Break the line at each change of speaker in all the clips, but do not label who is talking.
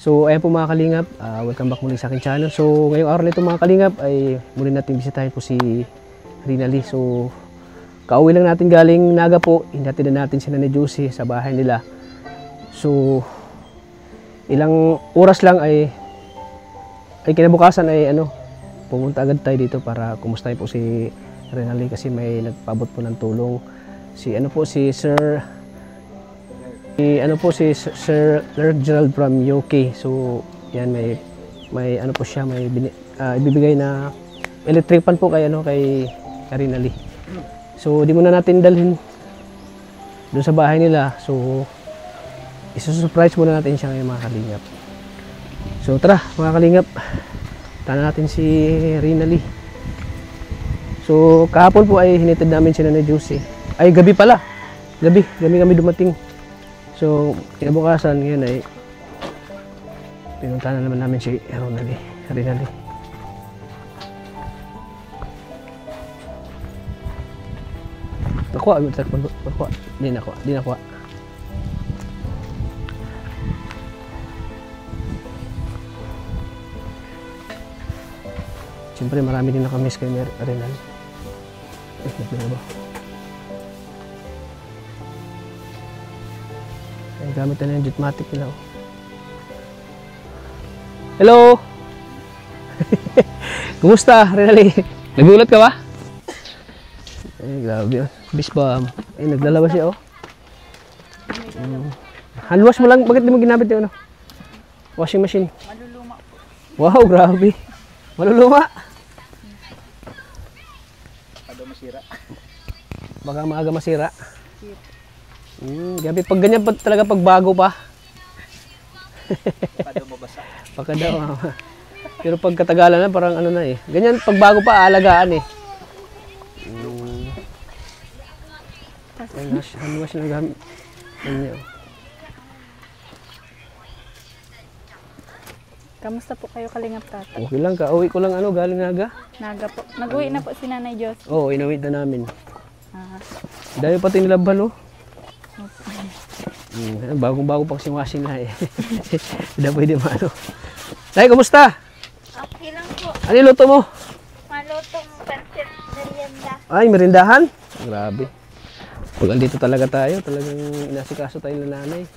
So ayan po mga kalingap, welcome back muli sa aking channel. So ngayong araw nito mga kalingap ay muli natin bisitahin po si Rinally. So kauwi lang natin galing Naga po, hinatid na natin si Nanay Josie sa bahay nila. So ilang oras lang ay kinabukasan ay pumunta agad tayo dito para kumustahin po si Rinally kasi may nagpabot po ng tulong si Sir Gerald from UK. So yan may po siya, may ibibigay na electric pan po kay Rinally. So di muna natin dalhin doon sa bahay nila. So isusurprise muna natin siya ngayon mga kalingap. So tara mga kalingap, tana natin si Rinally. So kahapon po ay hinitid namin si Nanay Josie. Ay gabi pala. Gabi kami dumating. So kinabukasan ngayon ay pinunta na naman namin si Rinally. Nakuha. Di nakuha. Siyempre marami din nakamiss kay Rinally. Nagpila ba? Ay, gamit na yung Jutmatic nila. Hello! Kumusta, Rinally? Nagulat ka ba? Ay, grabe. Bisbam. Ay, naglalaba siya, oh. Hand wash mo lang. Bakit di mo ginamit yung washing machine?
Maluluma.
Wow, grabe. Maluluma.
Baka masira.
Baka maaga masira. Gabi pag ganyan pa talaga pag bago pa.
Baka daw mabasa.
Baka daw. Pero pag katagalan na parang na eh. Ganyan pag bago pa aalagaan eh. Hand wash na gamit.
Kamusta po kayo kalingap tata?
Okay lang ka. Uwi ko lang galing Naga.
Naga po. Nag-uwi na po si Nanay Josie.
Oo, inawit na namin.
Ah.
Dahil pati nilaban oh. Bagong-bago pa kasing washing na eh. Hindi na pwede maano. Nay, kumusta?
Okay lang po.
Ano yung luto mo?
Malutong pancit merienda.
Ay, merindahan? Grabe. Pag andito talaga tayo, talagang inasikaso tayo ng nanay.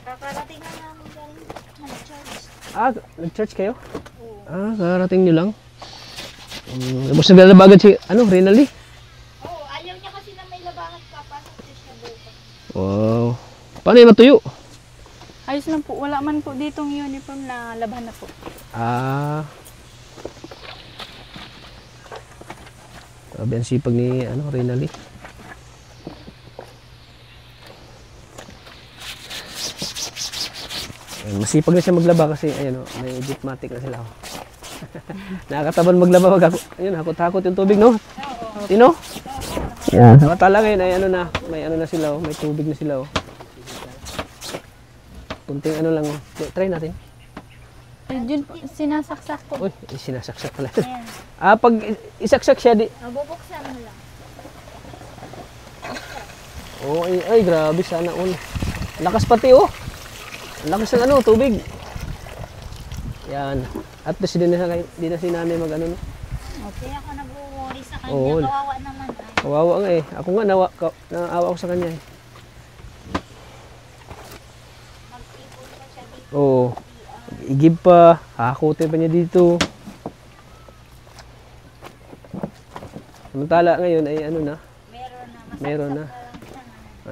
Kakarating na namin galing mag-charge.
Nag-church kayo? Oo. Karating nyo lang. Tapos naglalabagan si, Rinally?
Oo, ayaw niya kasi na may labahan papasok siya bukas.
Wow. Paano yung matuyo?
Ayos lang po. Wala man po ditong uniform na laban na po.
Grabe ang sipag ni Rinally. Masipag na siya maglaba kasi may Jutmatic na sila. Nakakataban maglaba pag hakot-hakot yung tubig, no? Tino? Yeah. Samantala ngayon ay may na sila, may tubig na sila. Kunting lang, try natin.
Yun po, sinasaksak po.
Uy, sinasaksak pala. Pag isaksak siya
Mabubuksan mo lang.
Oh, ay grabe sana all. Lakas pati oh. Lakas ng tubig. Yan. At least di na si nanay no.
Okay, ako nag-worry sa kanya.
Oo.
Kawawa naman.
Kawawa nga eh. Ako nga naawa ko sa kanya eh.
Mag-ipon pa siya dito.
Oo. Igib pa. Hakutin pa niya dito. Samantala ngayon ay meron na.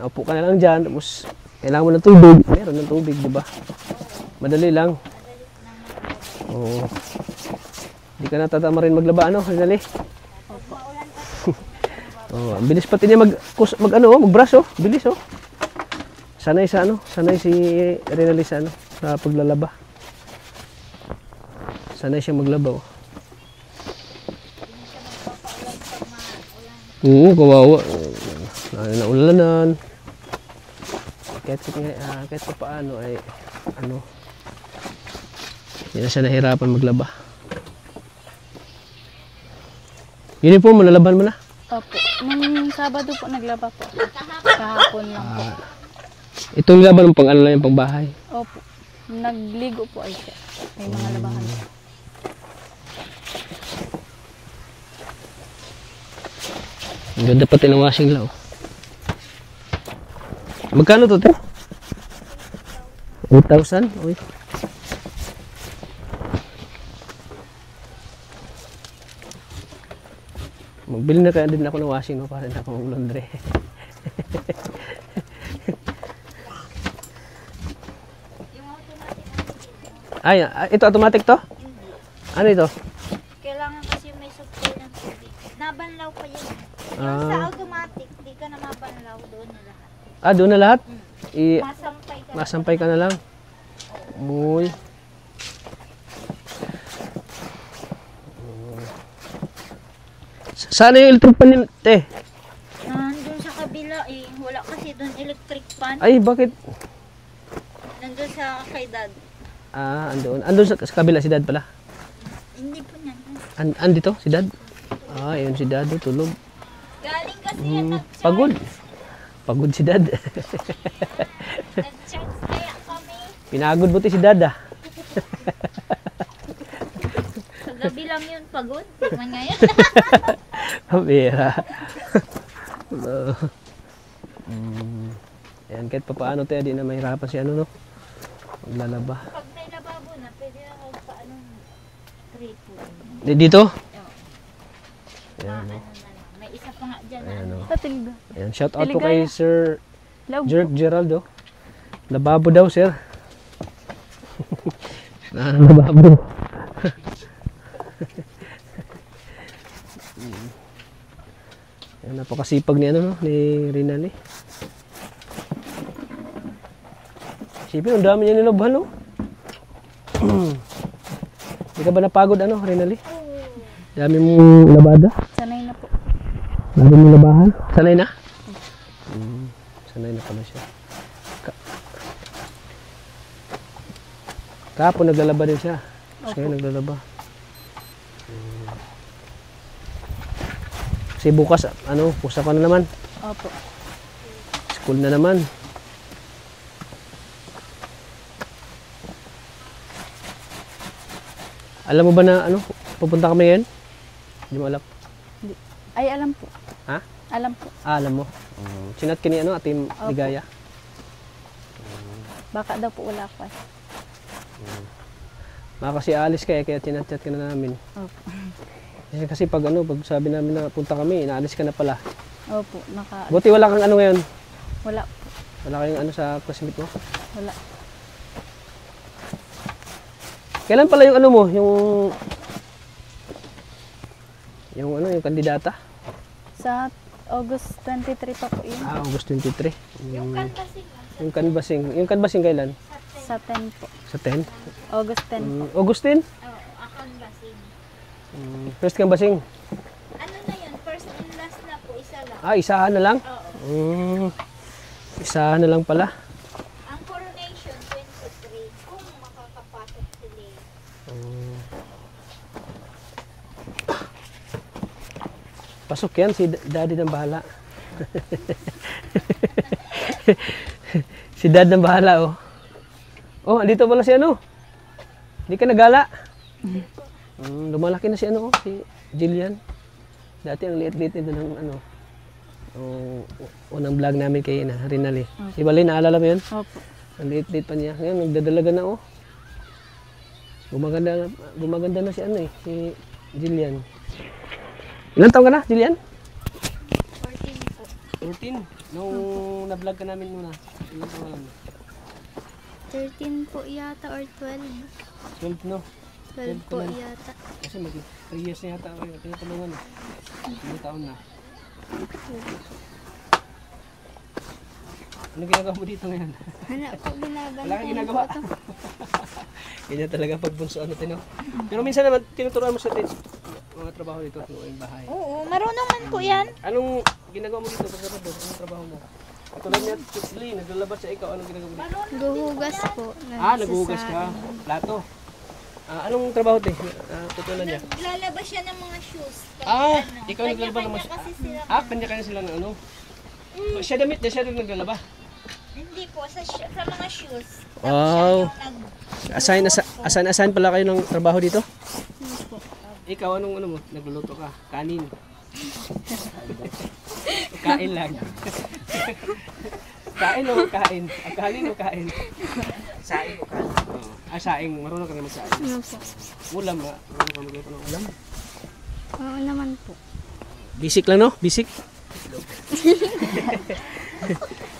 Upo ka na lang dyan. Tapos kailangan mo ng tubig. Meron ng tubig, di ba? Madali lang. Oo. Hindi ka natatama rin maglaba, Rinally? Oh, ang bilis pati niya mag-brush, oh. Bilis, oh. Sanay si Rinally sa paglalaba. Sanay siya maglaba, oh. Oo, kawawa. Naulanan. Kahit pa paano ay hindi na siya nahirapan maglaba. Uniform mo, nalaban mo na?
Opo. Nung Sabado po naglaba po. Kahapon lang po.
Itong laban ng pang lang yung pangbahay.
Opo. Nagligo po ay siya. May mga labahan.
Ang ganda pati ng washing lao. Magkano to, te? 8,000? Uy. Magbili na kaya din ako ng washing, no? Para na ako mag-laundry. Ay, ito automatic to? Ano ito?
Kailangan kasi may supply ng tubig. Nabanlaw pa yun. Yung sa automatic, di ka na mabanlaw doon na lahat.
Ah, doon na lahat?
Masampay ka.
Masampay ka na lang. Uy. Sana yung electric pan yun, te?
Nandun sa kabila eh. Wala kasi doon electric fan.
Ay, bakit?
Nandun sa kay dad.
Ah, andun. Andun sa kabila si dad pala.
Hindi po niyan.
Andito si dad? Ah, yun si dad, oh, tulog.
Galing kasi yan
Pagod. Pagod si dad.
nag-charge kaya kami.
Pinagod buti si dad, ah.
Sa gabi lang yun pagod. Tingnan nga yan.
Pabira. Ayan, kahit pa paano tayo, di na mahirapan si ano, no? Maglalaba.
Pag may lababo na, pwede na kung paano tripo.
Dito? Ayan, no?
Ano na lang. May isa pa nga dyan.
Ayan, no?
Patilga.
Ayan, shout out po
Teligaya.
kay Sir
Love.
Jerk Geraldo. Lababo daw, sir. Lababo. Ayan, napakasipag ni ano, no? Ni Rinali. Sipin, ang dami niya nilabhan, no? Hindi ka ba napagod, ano, Rinali? Dami mong labada?
Sanay na po.
Dami mong labahan? Sanay na? Sanay na pala siya. Kahapon naglalaba din siya. Tapos ngayon naglalaba. Kasi bukas, ano, pusa pa na naman.
Opo.
School na naman. Alam mo ba na, ano, pupunta kami ngayon? Hindi mo alam.
Ay, alam po.
Ha?
Alam po.
Ah, alam mo. Sinat ka ni, ano, Ate Ligaya.
Baka daw po wala pa.
Baka kasi alis ka kaya chinat-chat ka na namin.
Opo.
Kasi pag ano, pag sabi namin na punta kami, inaalis ka na pala.
Opo.
Buti wala kang ano ngayon.
Wala po.
Wala kayong ano sa classmate mo.
Wala.
Kailan pala yung ano mo, yung ano, yung kandidata?
Sa August 23 pa po yun.
Ah, August 23.
Yung canvassing lang.
Yung canvassing. Yung canvassing kailan?
Sa 10 po.
Sa 10?
August 10 po.
Augustine?
Oo, canvassing.
First canvassing.
Ano na yun? First and last na po, isa lang.
Ah, isahan na lang?
Oo.
Isahan na lang pala.
Ang coronation, 23. Kung makakapasok sila.
Pasok yan, si daddy ng bahala. Si dad ng bahala, oh. Oh, andito pala si ano. Hindi ka nagala. Lumalaki na si ano, oh, si Jillian. Dati ang liit-liit nito ng ano. Unang vlog namin kay Rinali. Si Balay, naalala mo yun?
Opo.
Ang liit-liit pa niya. Ngayon, nagdadalaga na, oh. Gumaganda na si ano eh, si Jillian. Ilan taon ka na, Jillian?
14 po.
14. Nung na-vlog ka namin muna. Ilan taon ka lang?
13 po yata or 12.
12, no?
12 po yata.
Kasi mag 3 years na yata ako tinutulungan. Ilang taon na. Ano ginagawa mo dito ngayon?
Wala po binabantay.
Wala kang ginagawa. Ganyan talaga pag bunso ano tino. Pero minsan naman tinuturuan mo sa mga trabaho dito sa bahay.
Oo, marunong man po yan.
Anong ginagawa mo dito sa Sabado? Anong trabaho mo? Katulad niya, Lee, naglalabas sa ikaw. Anong ginagawa mo dito?
Guhugas po.
Naguhugas ka. Plato. Anong trabaho te? Tutulan niya.
Naglalabas siya ng mga shoes.
Ikaw naglalaba ng
Kanya-kanya kasi sila.
kanya-kanya sila ng ano. Siya damit, siya rin naglalaba.
Hindi po, sa mga shoes. Tapos
Wow.
siya yung
Assign pala kayo ng trabaho dito?
Yes po.
Ikaw, anong ano mo? Nagluluto ka? Kanin? Kain lang. Kain o kain? Kanin o kain? Saing o kain? Saing. Marunong ka na magsaing.
Ano po?
Ulam ba? Marunong ka magluto ng ulam?
Oo naman po.
Basic lang, no? Basic.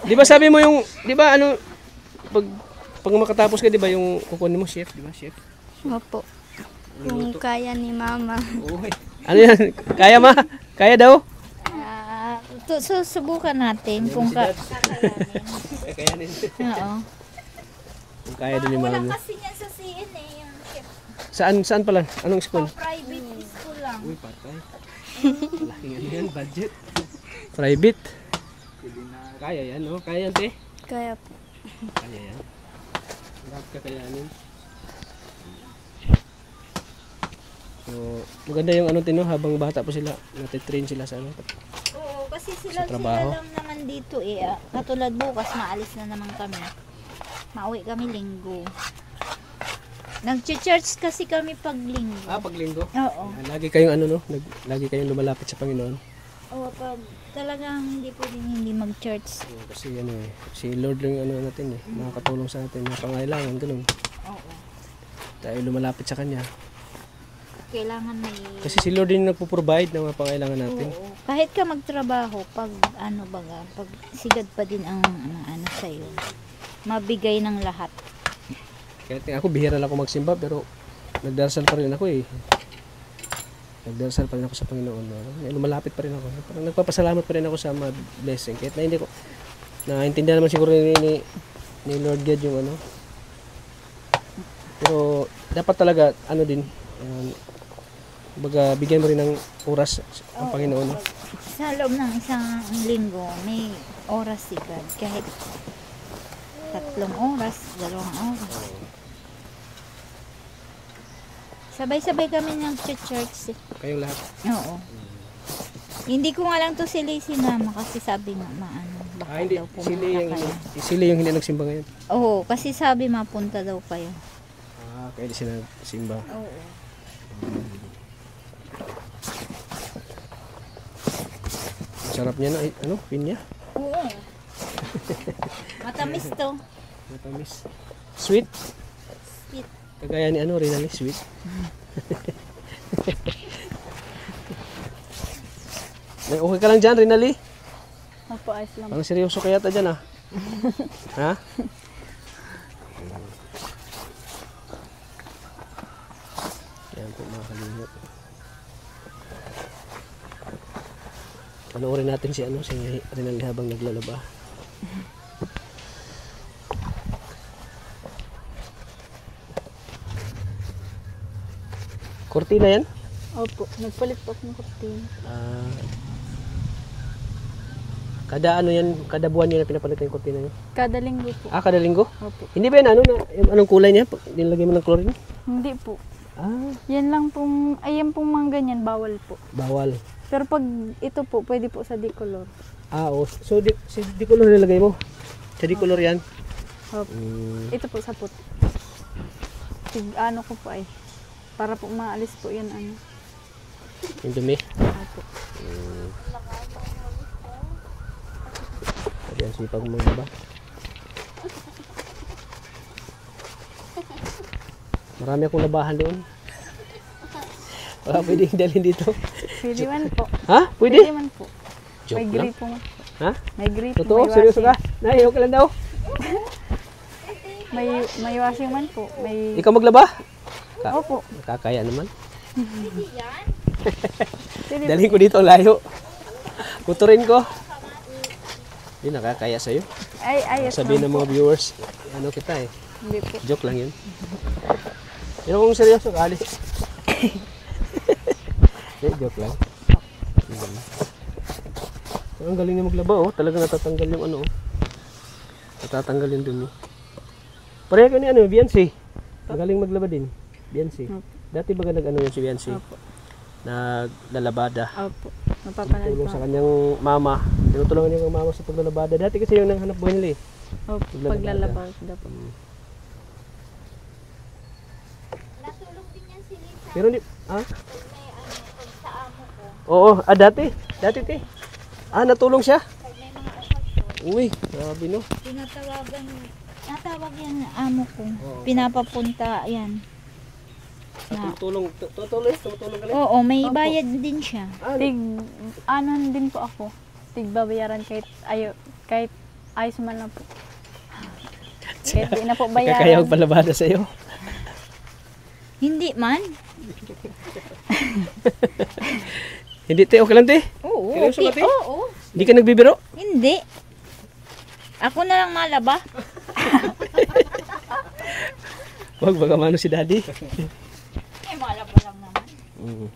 Di ba sabi mo yung, di ba ano, pag makatapos ka, di ba yung kukunin mo, chef, di ba, chef?
Opo. Kung kaya ni mama.
Uy. Ano yan? Kaya ma? Kaya daw?
susubukan natin kung kakayanin.
Kakayanin.
Oo.
Kung kaya din ni
Wala
mama.
kasi niyan sa CNA yung chef.
Saan pala? Anong school?
Private school lang.
Uy, patay. Malaking ano yan, budget. Private. Kaya yan, no? Kaya yan, te?
Kaya po.
Kaya yan. Lahat kakayanin. So, maganda yung ano, tino, habang bata po sila, natitrain sila sa ano.
Oo, kasi sila
trabaho.
lang naman dito eh. Katulad bukas, maalis na naman kami. Mauwi kami linggo. Nag-church kasi kami pag linggo.
Pag linggo?
Oo.
Lagi kayong ano, no? Lagi kayong lumalapit sa Panginoon.
Oo, pag talagang hindi pwedeng hindi mag-church.
Kasi ano eh, si Lord lang yung ano natin eh, makakatulong sa atin, mga pangailangan, ganun.
Oo.
Tayo lumalapit sa Kanya.
Kailangan may...
Kasi si Lord din yung nagpo-provide ng mga pangailangan natin.
Oo. Kahit ka magtrabaho, pag ano baga, pag sigad pa din ang ano sa'yo. Mabigay ng lahat.
Kaya ako, bihira lang ako magsimba, pero nagdarasal pa rin ako eh. Nagdarasal pa rin ako sa Panginoon. No? Lumalapit pa rin ako. Parang nagpapasalamat pa rin ako sa mga blessing. Kahit na hindi ko, naintindihan naman siguro ni Lord God yung ano. Pero dapat talaga, ano din, baga, bigyan mo rin ng oras ang Panginoon. No?
Sa loob ng isang linggo, may oras si God. Kahit 3 oras, 2 oras. Sabay-sabay kami nag-church.
Kayong lahat.
Oo. Hindi ko nga lang to si Lay sinama kasi sabi nga maano. Baka
Hindi.
daw pumunta kayo.
Sila yung hindi nagsimba ngayon.
Oo, kasi sabi mapunta daw kayo.
Kaya di sila nagsimba.
Oo.
Sarap niya na, ano, pinya.
Oo. Matamis to.
Matamis. Sweet.
Sweet.
Kagaya ni ano, Rinali, sweet. Okay ka lang dyan, Rinali?
Opo, ayos lang.
Parang seryoso kaya ta dyan, ha? Yan po mga kalingap. Panoorin natin si Rinali habang naglalaba. Kortina yan?
Opo, nagpalit po ako ng kurtina.
Kada ano yan, kada buwan yan na pinapalitan yung kortina niyo?
Kada linggo po.
Kada linggo?
Opo.
Hindi ba yan ano, yung anong kulay niya? Nilagay mo ng chlorine?
Hindi po.
Ah,
Yan lang pong, ayan pong mga ganyan, bawal po.
bawal.
Pero pag ito po, pwede po sa decolor.
Oo. So, si dicolor nilagay mo? Sa dicolor yan?
Opo. Ito po sa puti. Ano ko po ay. Para po maalis po yan ano.
Yung dumi?
Opo.
Yan, sipag mo ba? Marami akong labahan doon. Wala pwedeng dalhin dito.
Pwede man po.
Ha?
Pwede
Pwede?
man po.
Joke
May
lang.
gripo man po.
Ha?
May gripo.
Totoo?
may
Seryoso ka?
washing.
Nay, okay lang daw.
May washing man po. May...
Ikaw maglaba?
Opo.
Nakakaya naman.
Pwede po.
Dalhin ko dito, layo. Kuturin ko. Hindi nakakaya sa'yo.
Ay, ayos
Sabihin
lang
ng
po.
mga viewers, ano kita eh.
Hindi po.
Joke lang yun. Pero kung seryoso ka, alis. Joke lang. Ang galing niya maglaba oh. Talaga natatanggal yung ano oh. Natatanggal yung dumi. Pareha ka ni ano, Beyonce. Ang galing maglaba din. Beyonce.
Opo.
Dati ba nag-ano yun si Beyonce?
Opo.
Naglalabada.
Opo. Napapanood
Tulong
po.
sa kanyang mama. Tinutulungan niya yung mama sa paglalabada. Dati kasi yung nanghanap buhay nila eh.
O, paglalaba daw po.
Natulog din yan si Lisa.
Pero di,
Pag may pag sa amo ko.
Oo, dati. Dati, te. Natulong siya?
Pag may mga okasyon.
Uy, grabe no.
Natawag yan ng amo ko. Pinapapunta yan.
Tumutulong ka rin?
Oo, may bayad din siya.
Anon din po ako. Babayaran kahit ayos man lang po. Kahit di na po
Kaya
bayaran.
magpalabada sa'yo.
Hindi man.
Hindi, te. Okay lang, te.
Oo,
Seryoso
okay.
ba, te?
Oo,
Hindi ka nagbibiro?
hindi. Ako na lang malaba.
Wag, baka mano si daddy.
Malaba lang naman.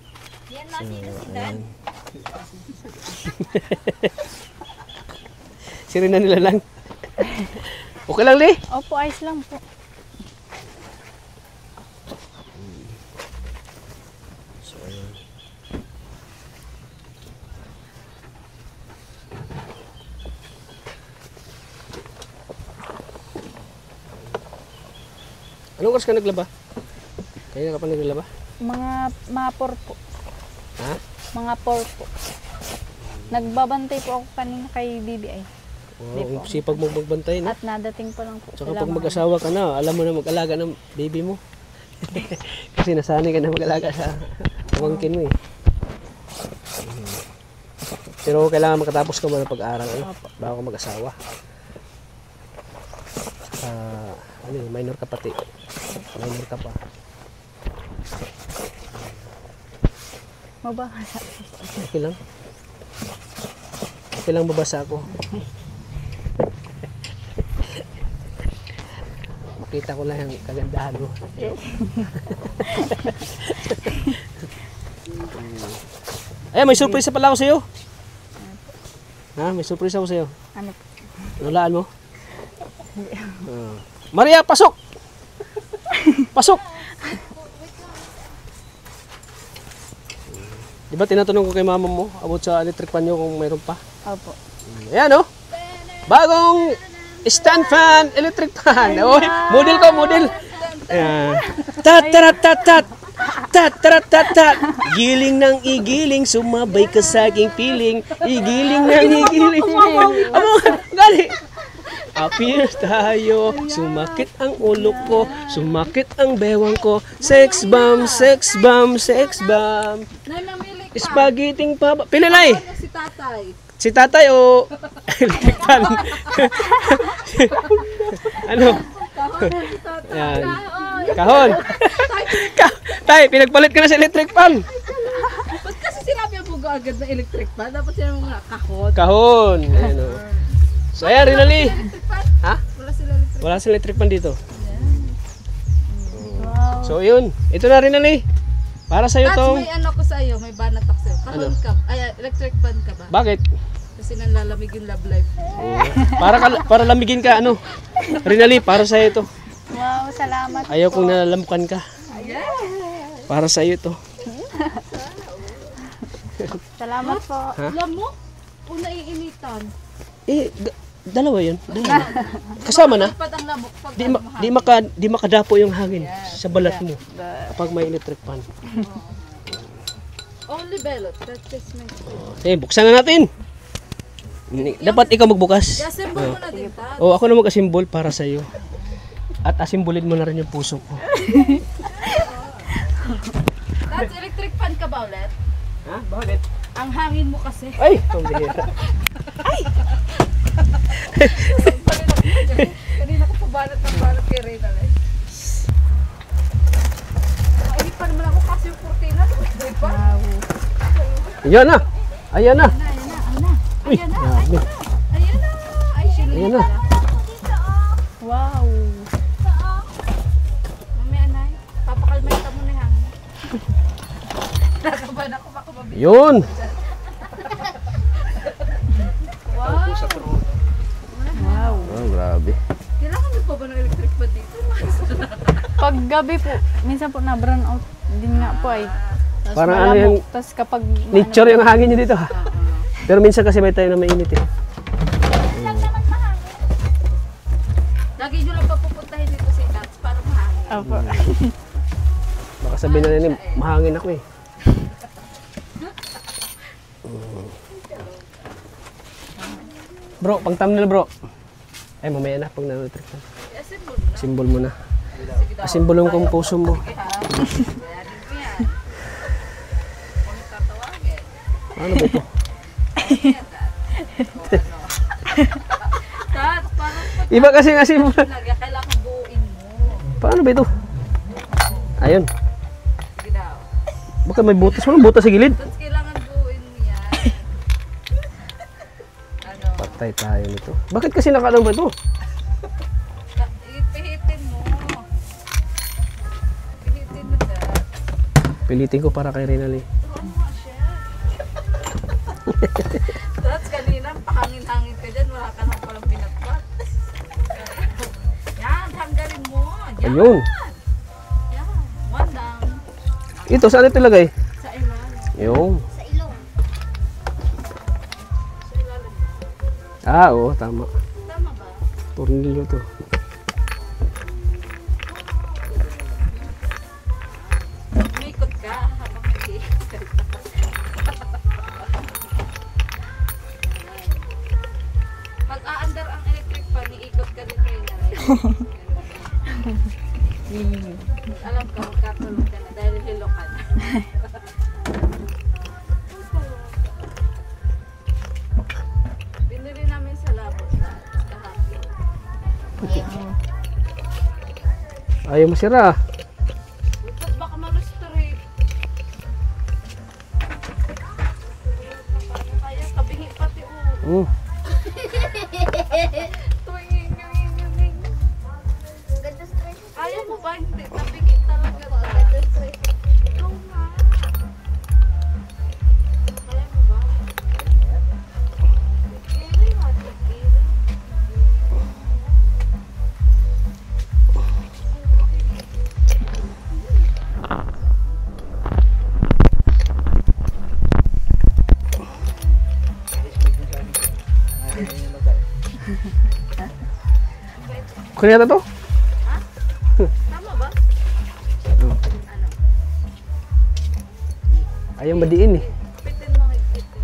Yan masino si Dan.
Siri na nila lang. Okay lang, Lee.
Opo, ayos lang po.
Anong oras ka naglaba? Kaya ka pa naglaba?
Mga 4 po.
Ha?
Mga 4 po. Nagbabantay po ako kanina kay BBI. Di po.
Sipag mo magbantay, no?
At nadating po lang po.
Tsaka
sila
pag
mga-
mag-asawa ka na, alam mo na mag-alaga ng baby mo. Kasi nasanay ka na mag-alaga sa pamangkin mo eh. Pero kailangan makatapos ka muna pag-aaral, ano? Bago ka mag-asawa. Minor ka pati. Minor ka pa.
Mabasa.
Okay lang. Okay lang mabasa ako. Makita ko lang yung kagandahan mo. Ay, may surprise pala ako sa'yo. Ha? May surprise ako sa'yo.
Ano po?
Nulaan mo? Maria, pasok! Pasok! Di ba tinatanong ko kay mama mo about sa electric pan nyo kung mayroon pa?
Opo.
Ayan oh! Bagong stand fan, electric fan. Oy, model ko, model. Ayan. Tat, tarat, tat, tat. Tat, tarat, tat, tat. Giling ng igiling, sumabay ka sa aking piling. Igiling ng igiling. Amo, gali. Appear tayo, sumakit ang ulo ko, sumakit ang bewang ko. Sex bomb, sex bomb, sex bomb. Spaghetti pa. Pinalay.
Si tatay.
Si tatay o electric fan? Ano? Yan. Kahon. Tay, pinagpalit ka na sa electric fan.
Ba't kasi sinabi ang bugo agad na electric pan? Dapat sinabi mo nga kahon.
Kahon. Ayan o. So ayan, Rinali. Ha?
Wala sila electric.
Wala sa electric fan dito.
Wow.
So yun. Ito na, Rinali. Para sa'yo
Tats,
tong...
may ano ko sa'yo, may banat ako sa'yo. Kahon
Ano?
ka. Ay, electric pan ka ba?
Bakit?
Kasi nanlalamig yung love life.
Para lamigin ka, ano? Rinali, para sa'yo ito.
Wow, salamat.
Ayaw kong nalalamukan ka. Para sa'yo ito.
Salamat po.
Ha?
Alam mo? Kung naiinitan.
Dalawa yun. Dalawa. Kasama na.
Pag ang lamok, pag
Di makadapo yung hangin sa balat mo kapag may electric fan.
only belot. That's just my
Okay, buksan na natin. Dapat ikaw magbukas.
I-assemble mo na din, Tats.
O ako na mag-asimbol para sa iyo. At asimbolin mo na rin yung puso ko.
Tats, electric fan ka ba ulit?
Ha? Bakit?
Ang hangin mo kasi.
Ay! Pambihira.
Kanina ko pabanat ng banat kay Reynal eh. Nakainip pa naman ako kasi yung kurtina. Electric fan.
Ayan na! Ayan na!
Ayan na. Ayan na. Ay, shili.
Ayan na.
Wow.
Mamaya na eh. Papakalmay ka muna yung hangin. Nakaban ako baka mabili.
Yun!
Wow.
Oh, grabe.
Kailangan mo pa ba ng electric fan dito?
Pag gabi po, minsan po na brown out din nga po ay. Tapos
Parang ano
malamok.
yung
Tapos kapag
nature yung hangin nyo dito ha. Pero minsan kasi may tayo na mainit eh.
Opo.
Baka sabihin na nila, mahangin ako eh. Bro, pang thumbnail bro. Ay, mamaya na pag nanotrip na. Simbol mo na. Simbol yung puso mo. Ano ba ito?
Tat, parang
Iba kasi nga simbol.
talaga, kailangan buuin mo.
Paano ba ito? Ayun.
Sige daw.
Baka may butas. Walang butas sa gilid.
Tapos kailangan buuin mo yan. Ano?
Patay tayo nito. Bakit kasi nakalaw ba ito?
Ipihitin mo. Pihitin mo dyan.
Pilitin ko para kay Rinaldi.
Turuan mo nga siya. Tapos kanina, pahangin-hangin ka dyan, wala ka nang palang pinagpat. Yan, tanggalin mo. Yan.
Ayun.
Yan. One down.
Ito, saan ito ilagay?
Sa ilalim.
Yung.
Sa ilong.
Sa ilalim.
Ah, oo, tama.
Tama ba?
Tornilyo to.
Umikot ka habang nag-iikot. Pag aandar ang electric fan, iikot ka din rin na rin. Alam ka, magkatulog ka na dahil hilo ka na. Binili namin sa labot na kahapon.
Ayaw masira.
Ba't baka malustrate? Kaya kabingi pati
Mm.
Tuwing.
Ganda stress.
Ayaw mo ba? Hindi. Kabingi talaga.
Ganda stress.
Ikaw nga. Kaya mo ba? Tigilin nga. Tigilin.
Kunin natin to?
Tama ba? Ano?
Ayaw badiin eh.
Pitin mo. Pitin.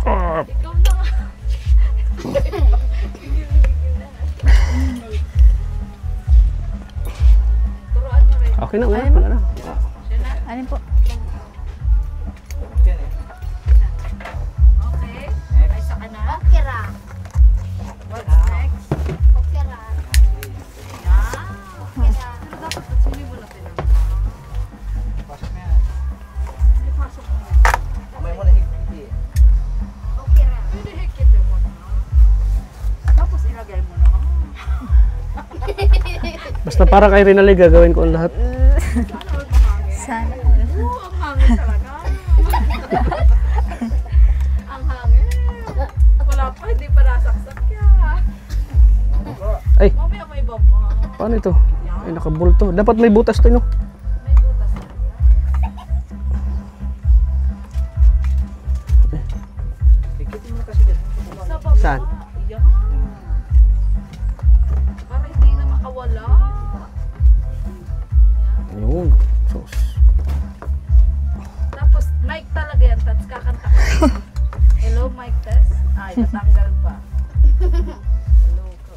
Ikaw na nga. Turuan mo rin.
Okay na, wala na.
Siya na.
Ano po?
Okay. Ay, saka na.
Okay ra.
What's next?
Okay ra.
Yan.
Okay ra.
Pero dapat ba't hindi mo na pinang? May pasok mo yan.
Okay ra.
Pwede hikitin mo na. Tapos ilagay mo na.
Basta para kay Rinaldi gagawin ko ang lahat.
Sana all mahangin.
Sana.
Oo, ang hangin talaga. Ang hangin. Wala pa, hindi pa nasaksak yan.
Ay,
Mamaya may baba.
paano ito? Ay, nakabulto. Dapat may butas to, no?
May butas na. Sa baba.
Saan?
Yan. Para hindi na makawala.
Ayun. Sus.
Tapos mic talaga yan, tapos kakanta ka. Hello, mic test. Ay, natanggal pa. Hello, ka.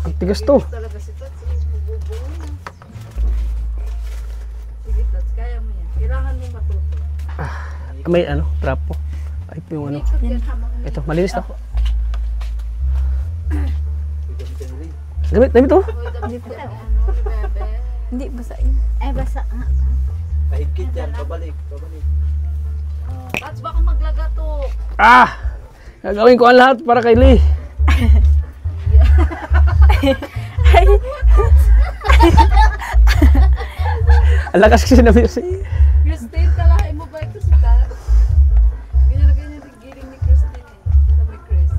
Ang tigas to.
Talaga si Tots, bubuo na. Sige, Tots, kaya mo yan. Kailangan mo matuto.
May ano, trapo. Ay, yung ano.
Ikot yan habang
Ito, malinis to. Damit to.
Hindi po. Ano, ni Bebe?
Hindi, basain.
Ay, basa nga.
Kahigit yan, pabalik.
Tots, baka maglagatok.
Ah! Gagawin ko ang lahat para kay Lee. Ang lakas kasi na
Christine, kalahin mo ba ito si Tots? Ganyan na ganyan yung giling ni Christine eh. Sabi Chris.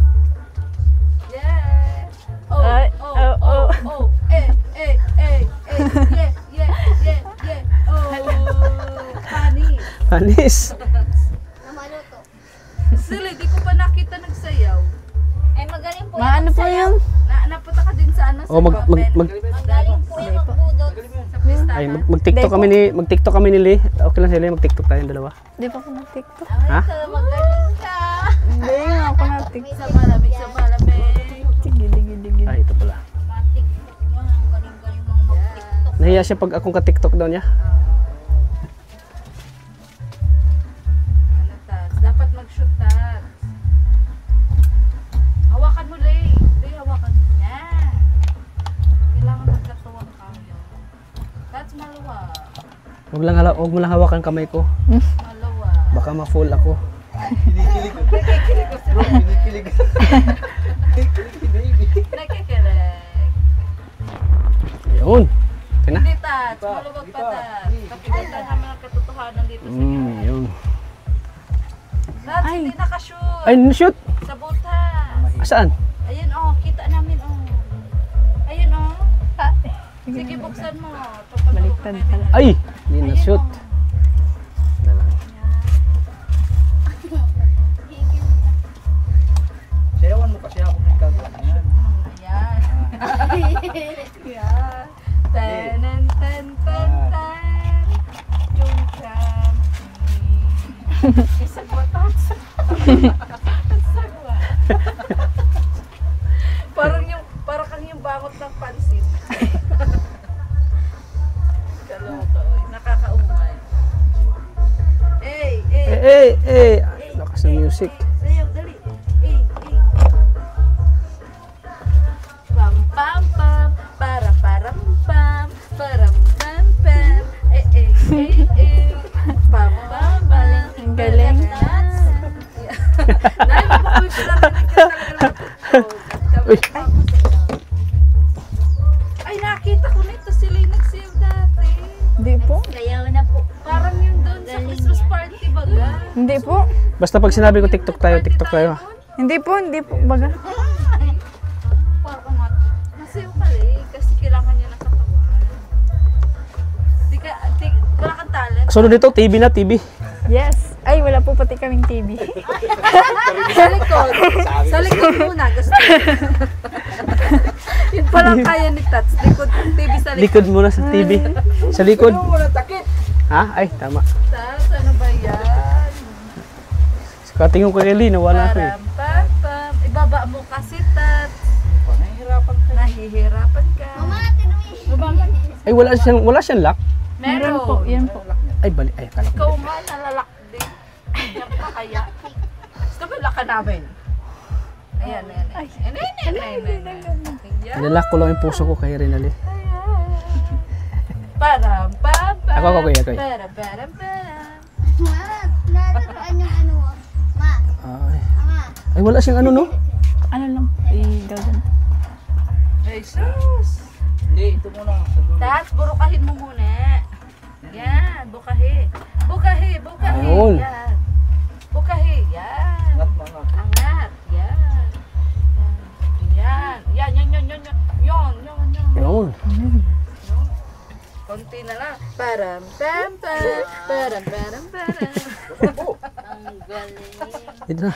Yeah! Oh,
Ay,
oh,
oh,
oh,
oh.
oh, eh, eh, eh, eh, yeah, yeah, yeah, yeah, oh, panis.
Panis.
Na maluto.
Oh,
Manggaling po yung magbudot.
Sa pista.
ay mag-TikTok kami ni Lee. Okay lang sila, mag-TikTok tayong dalawa.
Di pa ako na-TikTok.
Ha?
Magaling ka.
Hindi nga ako na-TikTok.
Sa malamig.
Sige, digi.
Ay, ito pala.
Ma-TikTok mo. Ang galing-galing mong mag-TikTok.
Nahiya siya pag akong ka-TikTok daw niya.
Ano, Tats? Dapat mag-shoot, Tats. Hawakan mo, Lay. Lay, hawakan mo niya. Kailangan magkatuwang kayo. Tats, maluwa.
Huwag mo lang hawakan kamay ko.
Maluwa.
Baka ma-fall ako.
Kinikilig ko. Bro, kinikilig. Kinikilig, baby.
Nakikilig.
Ayun. Okay na?
Hindi, Tats. Maluwag pa, Tats. Kapigatan naman ang katotohanan dito sa
Ayun.
Tats, hindi nakashoot.
Ay, shoot!
Sa butas.
Saan?
Ayun, oh. Kita namin, oh. Ayun, oh. Sige, buksan mo.
Baliktad pala.
Ay! Hindi na shoot.
Sayawan mo kasi ako ng kagawin.
Ayan. Ayan. Tanan, tan, tan, tan. Yung champion. Isagwa, Tats. Isagwa. Parang kang yung bangot ng pansit. Kaloka, oy. Nakakaumay.
Lakas ng music.
Sayaw, dali. Pam, pam, pam. Para, param, pam. Param, pam, pam. Pam, pam, pam.
Ang galing.
Dahil mo ba kung siya narinig ka talaga.
Uy.
Ay, nakita ko nito sila yung nag-save dati.
Hindi po.
Sayaw na po.
Parang yung doon sa Christmas party baga.
Hindi po.
Basta pag sinabi ko TikTok tayo.
Hindi po. Baga.
Ay, parang nasayaw ka eh. Kasi kailangan niya ng katawan. Wala kang talent.
Sunod dito, TV na, TV.
Yes. Ay, wala po pati kaming TV.
Sa likod. Sa likod muna. Gusto ko. Yun palang kaya ni Tats. Likod, TV sa likod.
Likod muna sa TV. Sa likod.
Ano mo na takit?
Ha? Ay, tama.
Tats, ano ba yan?
Katingin ko kay Lee, nawala ko eh.
Param, pam, pam. Ibaba mo kasi, Tats.
Nahihirapan ka.
Nahihirapan ka.
Ay, wala siyang lock.
Meron po. Yan po.
Ay, bali. Ay, akala ko.
Ikaw nga, nalalak din. Yan pa kaya. Gusto mo laka namin. Ayan. Ayan.
Nilalock ko lang yung puso ko kay Rinalyn.
Param, pam, pam.
Ako.
Param, param, param.
Nalaruan yung ano mo. Ma.
Ay, wala siyang ano, no?
Ano lang. I-gawin.
Ay, sus.
Hindi, ito muna. Sa dulo.
Tats, burukahin mo muna. Yan, bukahi.
Ayun.
Yan. Bukahi, yan.
Angat mga.
Angat, yan. Yan.
Ayun.
Konti na lang. Param, pam, pam. Param.
Ang galing.
Ito na.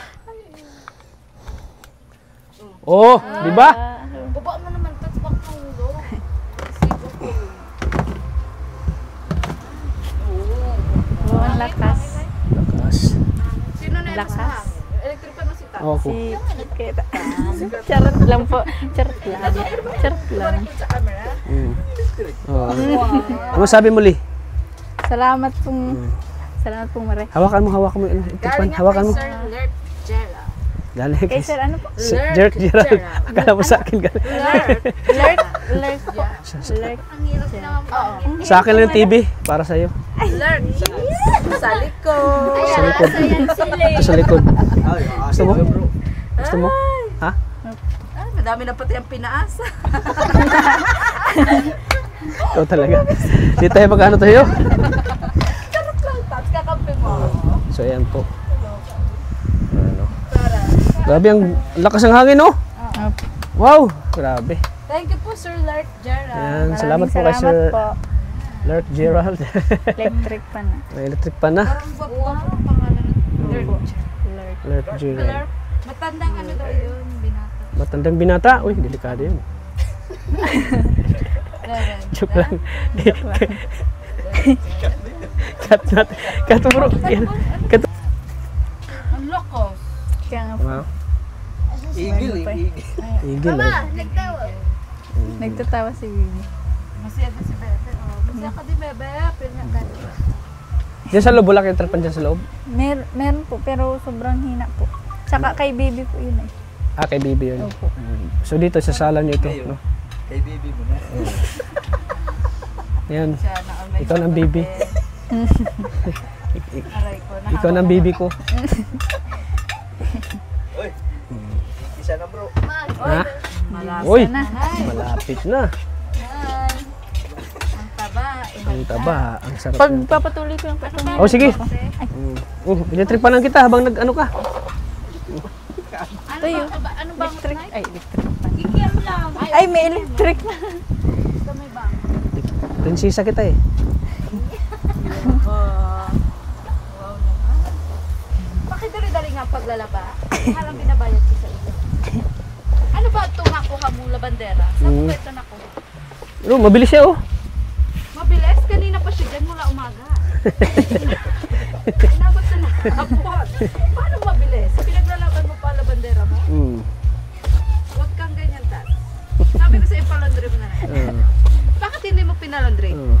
Oh, di ba?
Baba mo naman, Tats, bak tulog. Sigo ko.
Oh, ang lakas.
Lakas.
Sino na yung
Lakas.
sa hangin? Electric pa na si Tats.
Ako.
Si Kita. Charot lang po. Charot lang.
Sa camera.
Oh. Ano sabi mo, Lee?
Salamat pong Mare.
Hawakan mo yung tikpan.
Galing
Hawakan mo.
Sir Lert Jera.
Galing
Kay Sir, ano po?
Jerk Gerald. Akala mo sa akin galing.
Lurk po. Lurk.
Ang hirap naman po.
Sa akin lang yung TV. Para sa'yo.
Lert. Sa likod.
Sa likod.
Ayan sila.
Ito sa likod.
Ay,
Gusto mo? Gusto mo? Ha?
Ay, madami na pati ang pinaasa.
Ikaw talaga. Di tayo magkano tayo.
Charot lang, Tats. Kakampi mo.
So ayan po. Ano. Grabe ang lakas ng hangin, no? Wow! Grabe.
Thank you po, Sir Lert Jera.
Ayan, salamat po kay Sir
po.
Lert Gerald.
Electric pa na.
May electric pa na.
Parang babuang ang pangalan ng Lert.
Lurk.
Lert Gerald.
Matandang ano daw yun, binata.
Matandang binata. Uy, delikado yun. Joke lang. Cut natin. Cut bro. Yan. Cut.
Ang lokos.
Kaya nga po.
Wow.
Igil eh. Igil.
Igil eh.
Nagtawa.
Nagtatawa si Bibi.
Masaya din si Bebe. Oh. Masaya ka din, Bebe. Pinagkat.
Diyan sa loob, wala kayong trapan dyan sa loob?
Meron po, pero sobrang hina po. Tsaka kay Bibi po yun eh.
Ah, kay Bibi yun.
Opo.
So dito, sa sala nyo ito. No?
Kay baby mo na.
Yan.
Siya na ang may
Ikaw ng Bibi.
Aray ko.
Ikaw ng Bibi ko.
Uy. Isa na bro.
Ha?
Malasa
Uy!
na. Hay.
Malapit na.
Hay. Ang taba.
Ang taba. Ang sarap
Pag
yan.
papatuloy ko lang po itong
Oh, sige.
Ay,
Pinatripan lang kita habang nag-ano ka.
ito yun.
Ano ba ang
Electric. Ay, electric.
Kikiam lang.
Ay, may electric na.
Gusto may bang.
Prinsesa kita eh.
Wow naman. Bakit dali-dali nga paglalaba? Halang binabayad ko sa iyo. Ano ba ito nakuha mong labandera? Saan mo ba ito nakuha?
Pero mabilis siya oh.
Mabilis. Kanina pa siya dyan mula umaga. Inabot na nakapot. Paano mabilis? Pinaglalaban mo pa labandera mo? Huwag kang ganyan, Tat. Sabi ko sa'yo, palandry mo na. Bakit hindi mo pinalandry? Ano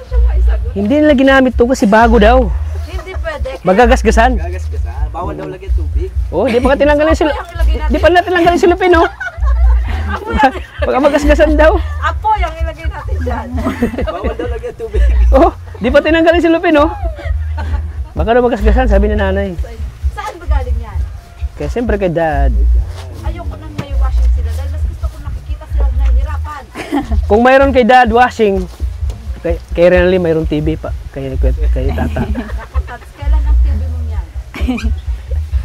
siya maisagot?
Hindi nila ginamit to kasi bago daw.
Hindi pwede.
Magagasgasan.
Gagas-gasan. Bawal daw lagyan tubig.
Oh, di pa ka tinanggalin sila.
Apoy ang ilagay natin.
Di pa natin tinanggalin sila Pino. Pag magasgasan daw.
Apoy ang ilagay natin dyan.
Bawal daw lagyan tubig.
Oh, di pa tinanggalin sila Pino. Baka daw magasgasan, sabi ni nanay.
Saan ba galing yan?
Kaya siyempre kay dad.
Ayoko nang may washing sila dahil mas gusto ko nakikita sila nahihirapan.
Kung mayroon kay dad washing, kay Renally mayroon TV pa. Kay tata.
Nakutats, kailan ang TV mo yan?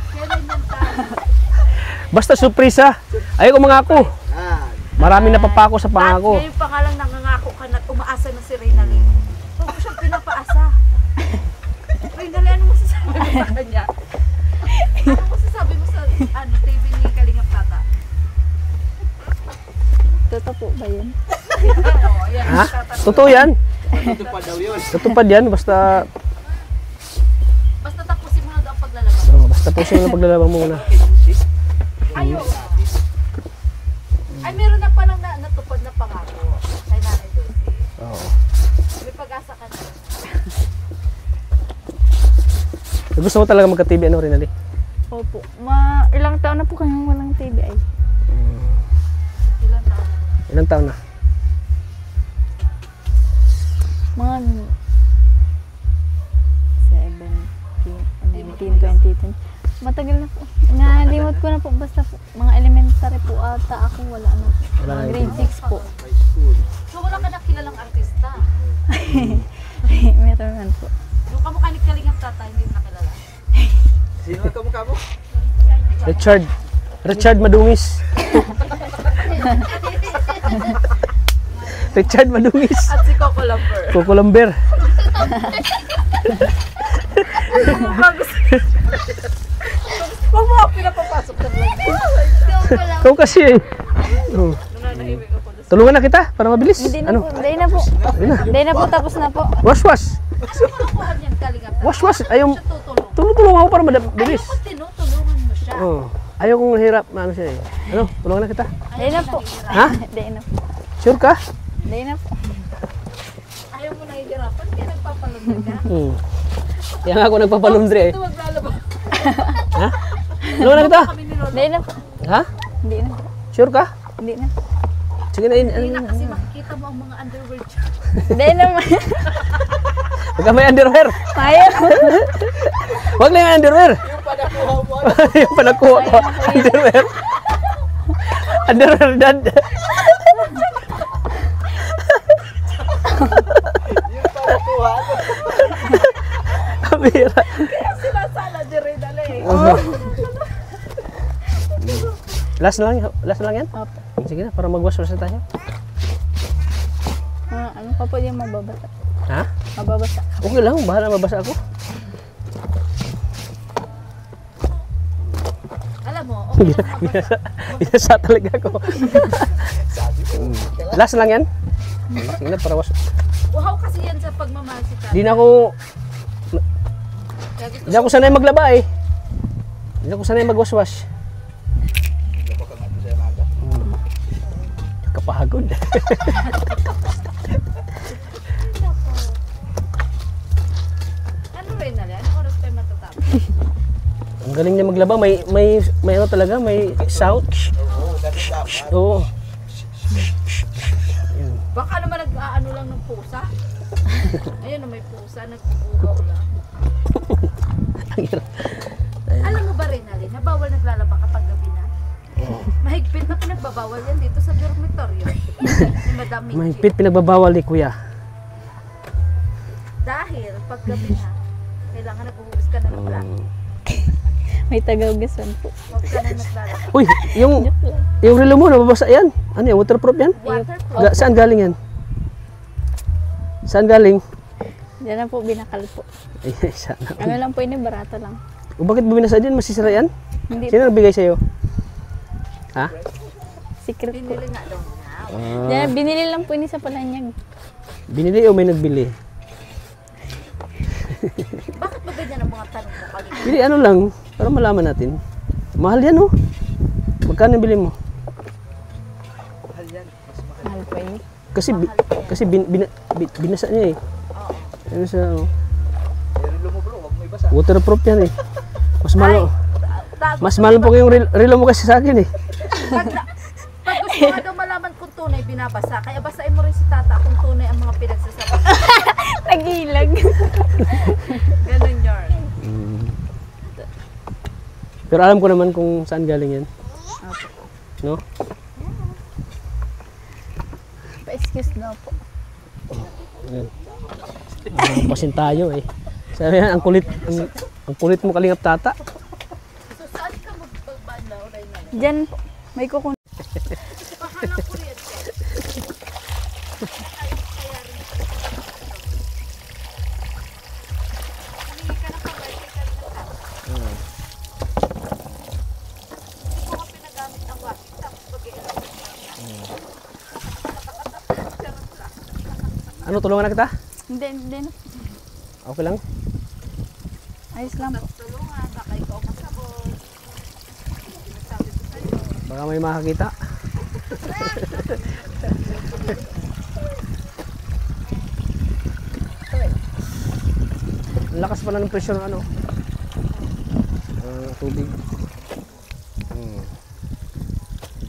Kailan yan tayo?
Basta surprise ha. Ayoko mangako.
Ah.
Marami na papako sa pangako.
Ngayon pa nga lang nangangako ka na umaasa na si Reynalyn. Huwag ko siyang pinapaasa. Reynalyn, ano masasabi mo sa kanya? Ano masasabi mo sa TV ni Kalingap Tata?
Totoo po ba yun?
Oo, yan.
Ha?
Tata.
Totoo yan.
Tutupad daw yun.
Tutupad yan. Basta,
Basta tapusin mo na daw ang paglalabas.
basta pusin mo ng paglalaba muna.
Ayaw. Ay, meron na palang natupad na pangako kay Nanay Dulce.
Oo.
May pag-asa ka na.
Gusto mo talaga magka-TV ano Renally?
Opo. Ilang taon na po kayong walang TV ay.
Ilang taon na.
Ilang taon na?
Mga 17, 19, 20. Matagal na po. Nalimot ko na po. Basta po, mga elementary po ata ako. Wala na po.
Wala
Mga
na
grade 6 po.
So, wala ka nakilalang artista.
Meron man po.
Yung kamukha ni Kalingap Tata, hindi mo nakilala.
Sino ang kamukha mo?
Richard Madungis. Richard Madungis.
At si Coco Lamper.
Coco Lamber.
Huwag mo ako pinapapasok sa vlog.
Ikaw kasi eh. Oh.
Nananahimik ako doon.
Tulungan na kita para mabilis.
Hindi na
Ano?
po. Hindi na po. Hindi na po. Tapos na po.
Wash wash.
Sino nakuha niyan Kalingap Tata?
Wash wash. Ayaw.
Siya tutulong.
Tulong ako para mabilis.
Ayoko tinutulungan mo siya.
Oh. Ayaw kong hirap na ano siya eh. Ano? Tulungan na kita.
Hindi na po.
Ha?
Hindi na po.
Sure ka?
Hindi na po.
Ayaw mo nahihirapan, kaya nagpapalunod ka.
Kaya nga ako nagpapalundri eh.
Ito maglalaba.
Ha? Tulungan na kita.
Kami ni Lolo.
Hindi na po.
Ha?
Hindi na po.
Sure ka?
Hindi na po.
Sige na yun.
Hindi na kasi makikita mo ang mga underwear dyan.
Hindi naman.
Huwag ka may underwear.
Ayaw.
Huwag na yung underwear. Yung panakuha ko. Underwear. Underwear dad. Kabira.
Kaya sinasala di rin dali.
Last na lang yan?
Opo.
Sige na, para mag-wash na tayo.
Ano pa po yung mababasa?
Ha?
Mababasa.
Okay lang, bahala mabasa ako.
Alam mo, okay lang mabasa.
Binasa talaga ako. Last lang yan? Sige na, para was.
Uhaw kasi yan sa pagmamahal si tatay.
Di na ako,
Kaya gusto
di na ako sanay maglaba eh. Di na ako sanay magwaswas. Kapahagod.
Ano rin na yan? Ano oras tayo matatapos?
Ang galing niya maglaba, may ano talaga, may sound. Oo.
Baka naman nag-aano lang ng pusa. Ayun, may pusa, nag-ugaw lang.
Ang hirap.
Alam mo ba rin, Alin, na bawal naglalaba kapag gabi na? Mahigpit na pinagbabawal yan dito sa dormitoryo. Ni Madam Minji.
Mahigpit pinagbabawal ni Kuya.
Dahil pag gabi na, kailangan naghuhugas ka na ng plato.
May tagaugasan po.
Huwag ka na naglalaba.
Uy, yung relo mo, nababasa yan. Ano yan, waterproof yan?
Waterproof.
Saan galing yan? Saan galing?
Diyan na po binakal po.
Ay, sana.
Ano lang po ini, barata lang.
O bakit mo binasa din? Masisira yan?
Hindi
Sino nagbigay sa'yo? Ha?
secret po.
Pinili nga daw niya.
Diyan, binili lang po ini sa Palanyag.
Binili o may nagbili?
Bakit ba ganyan ang mga tanong mo kalit?
Bili ano lang, para malaman natin. Mahal yan oh. Magkano bili mo?
Mahal po ini.
Kasi binasa niya eh. Ano sa ano? Waterproof yan eh. Mas mahal po yung relo mo kasi sa akin eh.
Pag gusto nga daw malaman kung tunay binabasa, kaya basahin mo rin si Tata kung tunay ang mga pinagsasabi.
Nagilag.
Ganun yun.
Pero alam ko naman kung saan galing yan. No?
Pa-excuse daw po.
Pasin tayo eh. Sabi yan, ang kulit mo Kalingap Tata.
So saan ka magbabalaw, Reyna?
Diyan po. May kukun.
Pahanap ko rin. Humingi ka ng pag-ibig ka rin ng tata. Hindi ko nga pinagamit ang washing tapos pag-iilang.
Ano, tulungan na kita?
Hindi na.
Okay lang?
Ayos lang po.
Tulungan, baka ikaw masabot. Sinasabi ko sa'yo.
Baka may makakita. Ang lakas pala ng pressure ng ano. Tubig.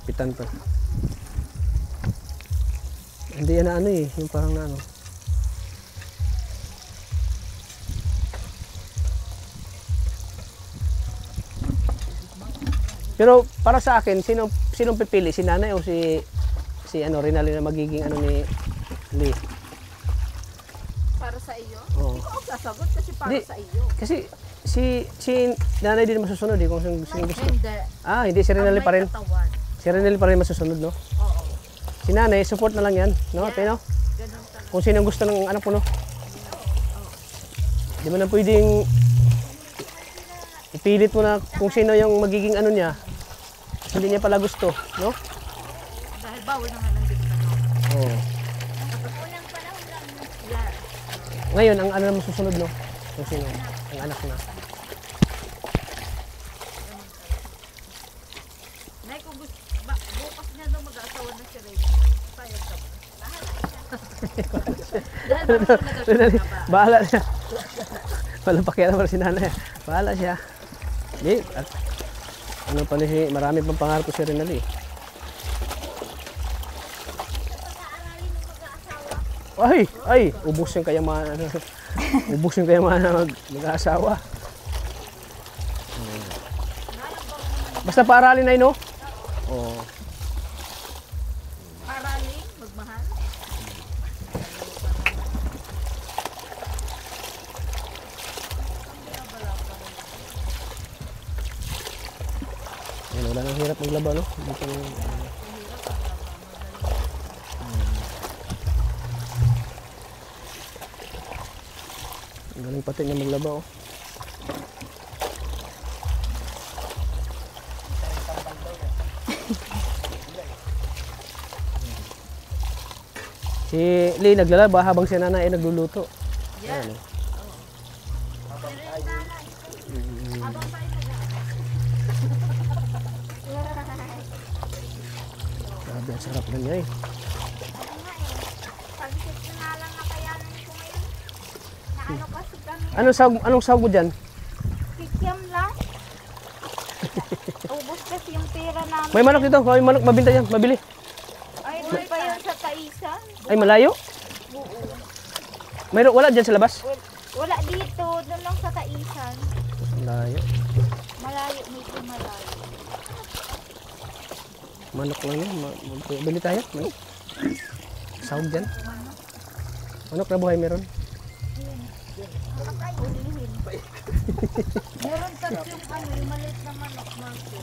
Pitan pa. Hindi yan na ano eh, yung parang na ano. Pero para sa akin, sinong pipili? Si nanay o si ano, Rinaldi na magiging ano ni Lee?
Para sa iyo?
Oo.
Hindi ko ako sasagot kasi para
Di.
sa iyo.
Kasi si nanay din masusunod eh kung sino gusto.
Hindi.
Hindi si Rinaldi
Ang
pa
may
rin.
katawan.
Si Rinaldi pa rin masusunod, no?
Oo.
Si nanay, support na lang yan, no?
Yes.
Ate, no?
Ganun talaga.
Kung sino gusto ng anak mo, no? Di mo na pwedeng ipilit mo na kung sino yung magiging ano niya. Hindi niya pala gusto, no?
Dahil bawal na nga ng dikta.
Oo.
Unang panahon lang.
Yan.
Ngayon, ang ano naman susunod, no? Kung sino, ang anak na.
Nay, kung gusto, bukas niya daw mag-aasawa na si Ray. Sayang ka ba? Dahil
Rinaldi, bahala siya. Walang pakialam para si nanay. Bahala siya. Di, at ano pa ni marami pang pangarap ko si Rinaldi. Ay, ubos yung kayamanan. Ubos yung kayamanan mag-aasawa. Basta paaralin na no? Oo.
Paraling, magmahal.
Yan, wala nang hirap maglaba, no? Dito, ang galing pati niya maglaba, oh. Si Lee naglalaba habang si nanay ay nagluluto.
Yan.
Ayan, grabe, ang sarap na niya eh.
Pag-sinalan na kayanan ko ngayon. Na ano kasi kami,
Anong sahog mo dyan?
kikiam lang. Ubus kasi yung pera namin.
May manok dito, may manok, mabinta yan, mabili.
Ay, doon pa yun sa Taisan.
Ay, malayo? Mayroon, wala dyan sa labas?
Wala dito, doon lang sa Taisan.
Malayo.
Malayo, medyo malayo.
Manok lang yan, bili tayo. Manok. Sahog dyan. Manok na buhay meron.
Meron kasi yung ano, yung maliit na manok, Marco.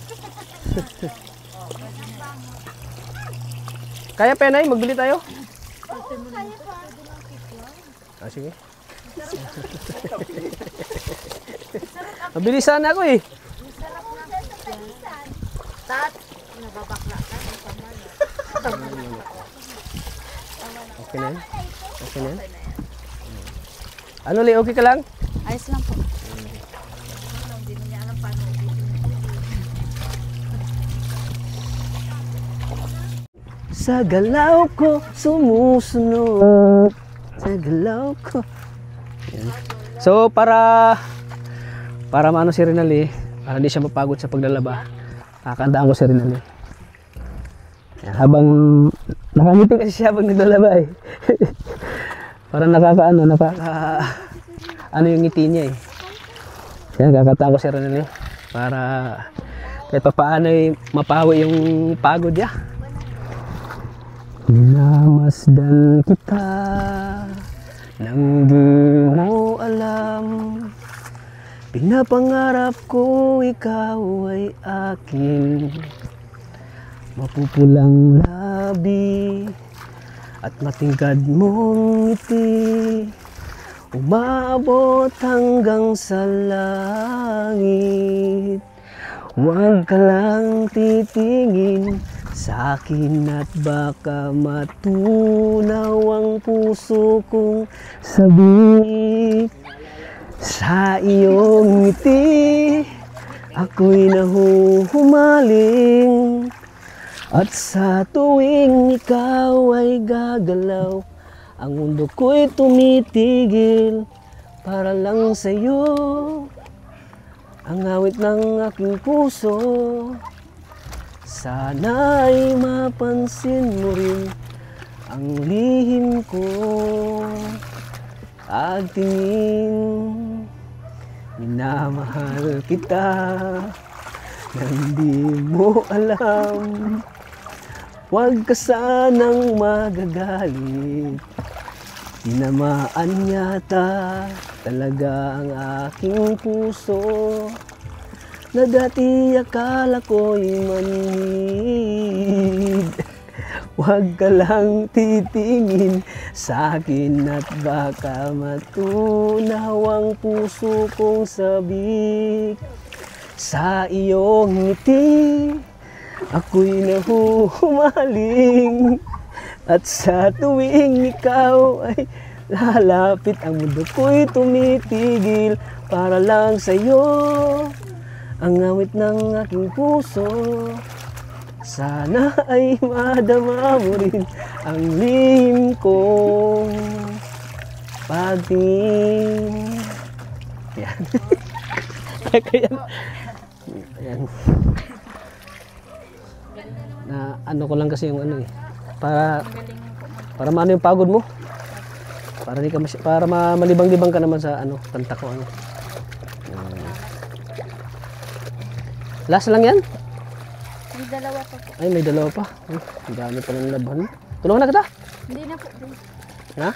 Kaya penay, magbili tayo.
Kaya pa.
Ah, sige. Mabili sana ako eh.
Tat, nababakla ka.
Okay na yan. Okay na yan. Ano Lee, okay ka lang?
Ayos lang po.
Hindi mo niya alam paano.
Sa galaw ko sumusunod. Sa galaw ko. Yan. So para maano si Rinaldi, para hindi siya mapagod sa paglalaba, kakandaan ko si Rinaldi. Yan, habang nakangiti kasi siya pag naglalaba eh. Parang ano yung ngiti niya eh. Yan, kakandaan ko si Rinaldi para kahit papaano eh, mapawi yung pagod niya. Minamasdan kita nang di mo alam. Pinapangarap ko ikaw ay akin. Mapupulang labi at matingkad mong ngiti, umaabot hanggang sa langit. Huwag ka lang titingin sa akin at baka matunaw ang puso kong sabik. Sa iyong ngiti, ako'y nahuhumaling. At sa tuwing ikaw ay gagalaw, ang mundo ko'y tumitigil para lang sa'yo. Ang awit ng aking puso, sana ay mapansin mo rin ang lihim ko. Agtingin, minamahal kita, nang di mo alam. Huwag ka sanang magagalit, tinamaan yata talaga ang aking puso, na dati akala ko'y manhid. Huwag ka lang titingin sa akin at baka matunaw ang puso kong sabik. Sa iyong ngiti, ako'y nahuhumaling. At sa tuwing ikaw ay lalapit, ang mundo ko'y tumitigil para lang sa'yo. Ang awit ng aking puso, sana ay madama mo rin ang lihim kong pagtingin. Yan. Kaya, ayan. Na ano ko lang kasi yung ano eh. Para maano yung pagod mo. Para malibang-libang ka naman sa ano, kanta ko ano. Last lang yan?
May dalawa pa po.
Ay, may dalawa pa. Ay, ang dami pa ng laban. Tulungan na kita.
Hindi na po.
Ha?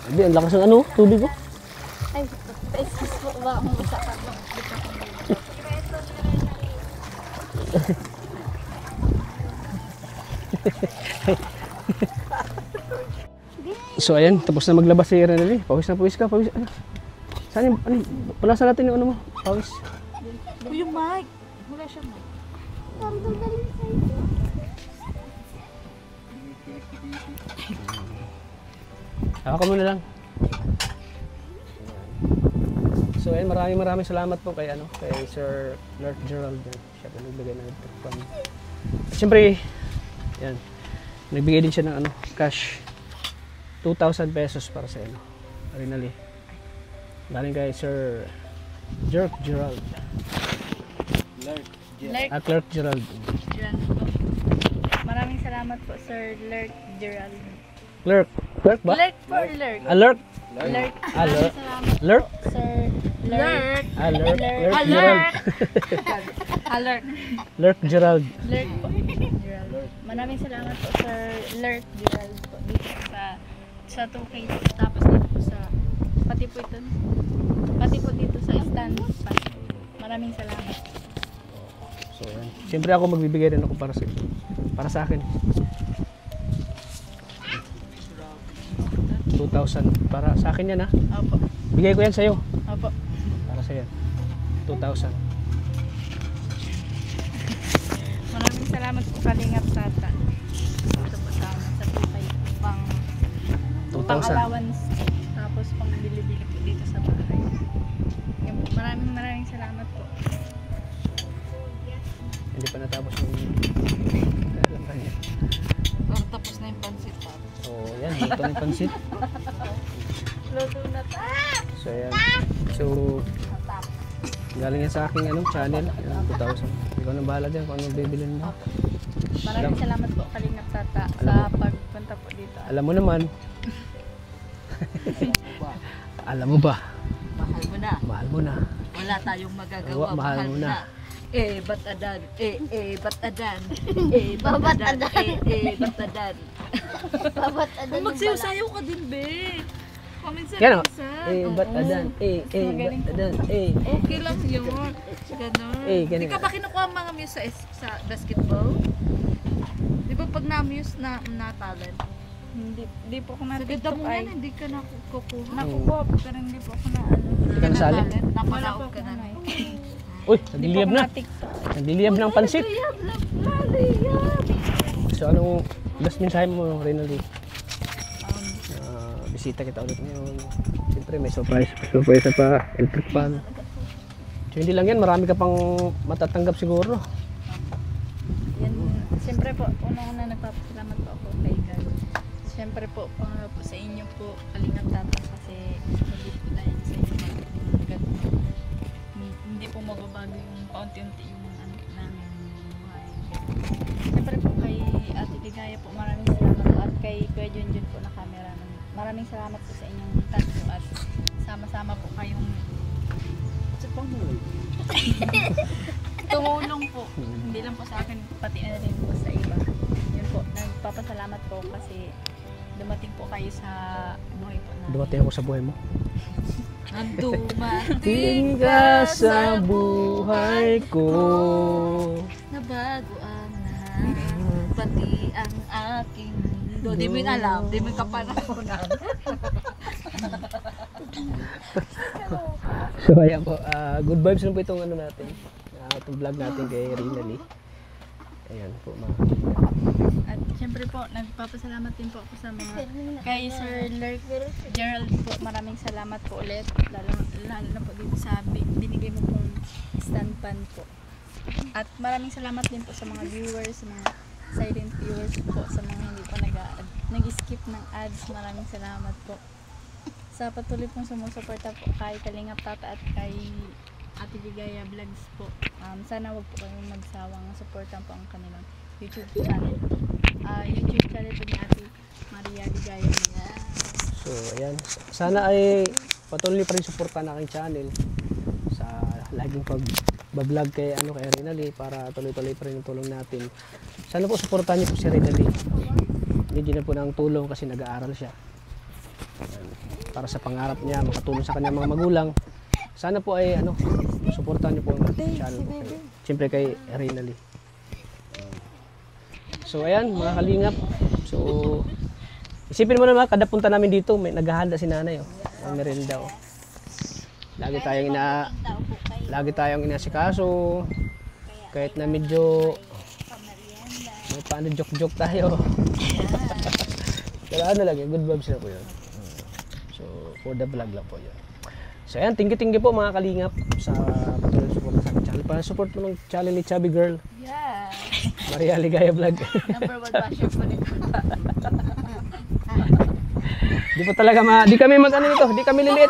Hindi, ang lakas ng ano, tubig ko.
Ay, excuse po ba akong isa pa?
So ayan, tapos na maglabas si Renali. Pawis na pawis ka, pawis. Ano? Saan yung, punasan natin yung ano mo, pawis.
Yung mic. Wala siya mic.
Ako ka muna lang. So ayun, maraming salamat po kay kay Sir Lord Gerald. Siya po nagbigay ng trip. Siyempre, yan. Nagbigay din siya ng cash 2,000 pesos para sa Rinali. Galing kay Sir Clerk Gerald. Clerk Gerald.
Gerald po. Maraming salamat po, Sir Lurk Gerald.
Clerk ba?
Lurk for Lurk.
Alert.
Lurk.
Alert.
Salamat
Lurk.
Sir Lurk.
Alert. Lurk Gerald.
Alert.
Lurk Gerald.
Lurk po. Gerald. Maraming salamat po, Sir Lurk Gerald po. Dito sa 2K. Tapos dito po sa pati po dito sa stand pa. Maraming salamat.
So yan. Siyempre ako magbibigay rin ako para sa akin. 2,000 para sa akin yan ha.
Opo.
Bigay ko yan sa'yo.
Opo.
Para sa'yo. 2,000.
Maraming salamat po, Kalingap Tata. Dito po sa amin sa 2K. Pang
2,000.
allowance. Tapos pang bili-bili po dito sa bahay. Yan po. Maraming salamat po.
Hindi pa natapos yung alam ka niya.
Tapos na yung pansit pa.
So yan, luto ng pansit.
Luto na ta!
So yan. So galing yan sa aking channel. Yan, 2,000. Ikaw nang bahala dyan kung anong bibilin mo.
Maraming salamat po, Kalingap Tata, sa pagpunta po dito.
Alam mo naman. Alam mo ba?
Mahal mo na.
Mahal mo na.
Wala tayong magagawa.
Mahal mo na.
Ba't adan? Ba't adan? Ba't adan? Ba't adan?
Babat adan
Magsayaw ka din, be. Paminsan.
Yan o. Ba't adan? Ba't adan?
Okay lang yun. Ganon.
Ganun.
Di ka ba kinukuha ang mga muse sa basketball? Di ba pag na-muse na talent?
Hindi po ako
Sa ganda
na-tiktok
mo
ay.
yan, hindi ka nakukuha.
Nakukuha po, pero hindi po ako na
Hindi ka nasali?
Wala po
Napalaog
ako
ka na.
na.
Uy,
Hindi po
nagliliyab
ako
na.
na-tiktok.
Nagliliyab ng pansit.
Laliyab.
So anong last mensahe mo, Rinaldi? Bisita kita ulit ngayon. Siyempre may surprise pa, electric fan. So hindi lang yan, marami ka pang matatanggap siguro.
Yan, siyempre po, unang-una nagpapasalamat po ako kay God. Siyempre po, pangalawa po sa inyo po, Kalingap Tata, kasi hindi po dahil sa inyo God. Hindi po mababago yung paunti-unti yung namin buhay. Siyempre po kay Ate Ligaya po, maraming salamat po, at kay Kuya Junjun po na camera. Maraming salamat po sa inyong tatlo at sama-sama po kayong tumulong po. Hindi lang po sa akin, pati na rin po sa iba. Yun po, nagpapasalamat po kasi dumating po kayo sa buhay po na.
Dumating ako sa buhay mo.
Dumating
Tingin ka sa buhay ko.
Nabago ang lahat, pati ang aking mundo. Di mo yun alam, di mo yung kapanahonan.
So ayan po, good vibes lang po itong natin. Itong vlog natin kay Rinaldi. Ayan po mga.
At syempre po, nagpapasalamat din po ako sa mga kay Sir Lurk Gerald po. Maraming salamat po ulit. Lalo na po dito sa binigay mo pong stand pan po. At maraming salamat din po sa mga viewers, sa mga silent viewers po, sa mga hindi po nag-skip ng ads. Maraming salamat po. Sa patuloy pong sumusuporta po kay Kalingap Tata at kay Ate Ligaya Vlogs po. Sana wag po kayong magsawang suportan po ang kanilang YouTube channel. YouTube channel po ni Ate Maria Ligaya.
So ayan, sana ay patuloy pa rin suportahan ang aking channel sa laging pag-vlog kay kay Rinaldi para tuloy-tuloy pa rin ang tulong natin. Sana po suportahan niyo po si Rinaldi. Hindi na po ng tulong kasi nag-aaral siya. Ayan. Para sa pangarap niya, makatulong sa kanyang mga magulang. Sana po ay suportahan niyo po ang channel ko. Siyempre kay Rinaldi. So ayan mga kalingap. So isipin mo naman, kada punta namin dito, may naghahanda si nanay. Ang merienda. Lagi tayong inasikaso. Kahit na medyo paano joke-joke tayo. Pero ano lang yun, good vibes na po yun. So, for the vlog lang po yun. So, ayan, thank you po mga kalingap sa patuloy support sa aking channel. Para support mo ng channel ni Chubby Girl,
Yeah.
Maria Ligaya Vlog.
Number 1 basher po nito.
Di po talaga di kami mag-ano nito, di kami lilit.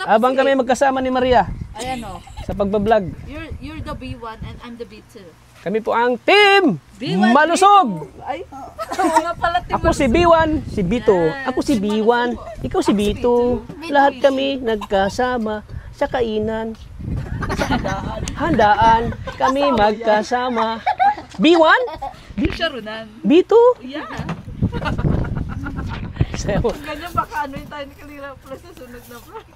Habang kami magkasama ni Maria
Ayan o.
sa pagbablog.
You're the B1 and I'm the B2.
Kami po ang Team
B1,
Malusog!
Ay, oo nga pala, Team
Ako si B1, si B2. Ako si B1, ikaw si B2. Lahat kami nagkasama sa kainan. Handaan, kami magkasama. B1,
Sharunan.
B2.
Yeah.
So,
Ganyan baka ano yung tayo ni Kalira plus sa sunod na vlog.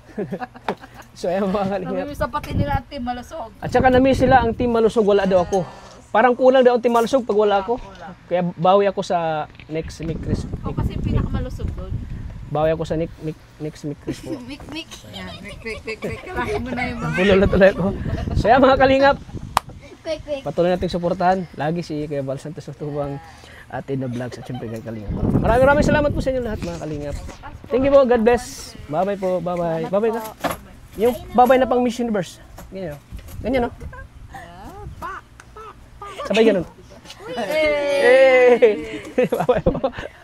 so ayan mga kalingap.
Namimiss sa pati nila ang Team Malusog.
At saka namiss sila ang Team Malusog, wala daw ako. Parang kulang daw ang Team Malusog pag wala ako. Kaya bawi ako sa next Mick Chris.
Ako kasi pinakamalusog doon.
Bawi ako sa next Mick Chris po.
Mik.
Yan, quick. Kalahin mo na yung mga...
Pulo na tuloy ako. So ayan mga kalingap.
Quick.
Patuloy nating suportahan. Lagi si Kuya Val Santos Tubang at in the vlogs at syempre kay Kalingap. Maraming salamat po sa inyo lahat mga Kalingap. Thank you po. God bless. Bye-bye po. Bye-bye. Bye-bye ka. Yung bye-bye na pang Miss Universe. Ganyan o. Ganyan o. Sabay ganun. Hey! Bye-bye po.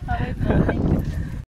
Okay po. Thank you.